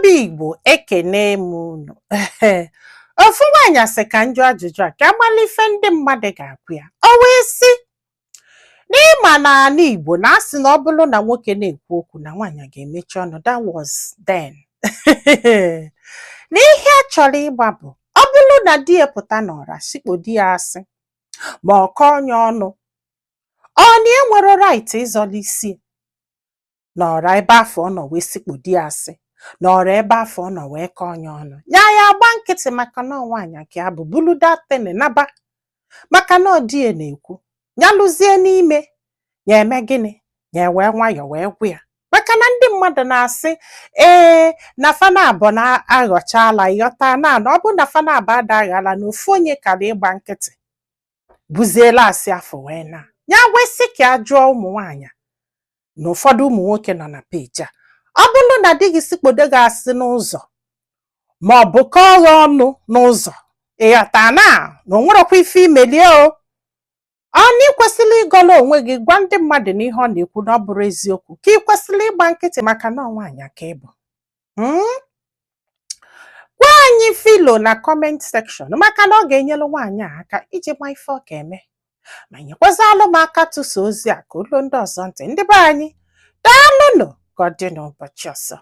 Obi Igbo ekene m unu. Ofu nwaanyị sị ka njụ ajụjụ a ka agbala ife ndị mmadụ ga-akwụ ya. O wee sị n'ịma n'ala Igbo na asị na ọ bụrụ na nwoke na-ekwu okwu na nwaanyị ga-emechi ọnụ. That was then. N'ihe a chọrọ ịgba bụ ọ bụrụ na di ya pụta n'ọra sikpo di ya asị ma ọ kọọ onye ọnụ, ọ na enwere right ịzọli isi n'ọra ebe afọ ọ nọ wee sikpo di ya asị n'ọra ebe afọ ọ nọ wee kọọ onye ọnụ. Ya agba nkịtị maka na nwaanyị ka ya bụ bulu datene naba maka na ọ di ya na-ekwu ya lụzie n'ime ya eme gịnị ya wee nwayọ wee gwụ ya maka na ndị mmadụ na-asị na fana abụọ na-aghọchala ịghọta na ọ bụ na fana abụọ ada aghala na ofu onye kara ịgba nkịtị buziela asị afọ wee na ya wesị ka a jụọ ụmụ nwaanyị na ụfọdụ ụmụ nwoke nọ na peji a. Ọ bụrụ na di gị sikpodo gị asị n'ụzọ ma ọ bụ kọọ gị ọnụ n'ụzọ ịghọta na o nwerekwa ife imelie ọ na ịkwesịrị ịgọla onwe gị gwa ndị mmadụ na ihe ọ na-ekwu na ọ bụrụ eziokwu ka ị kwesịrị ịgba nkịtị maka na nwaanyị ka ịbụ. Gwa anyị filo na comment section maka na ọ ga-enyelu nwaanyị a aka iji gba ife ọ ga-eme ma nyekwazalụ m aka tụsa ozi a ka olu ndị ọzọ ntị. Ndị be anyị daalụnụ ka ọ dị n'ụbọchị ọzọ.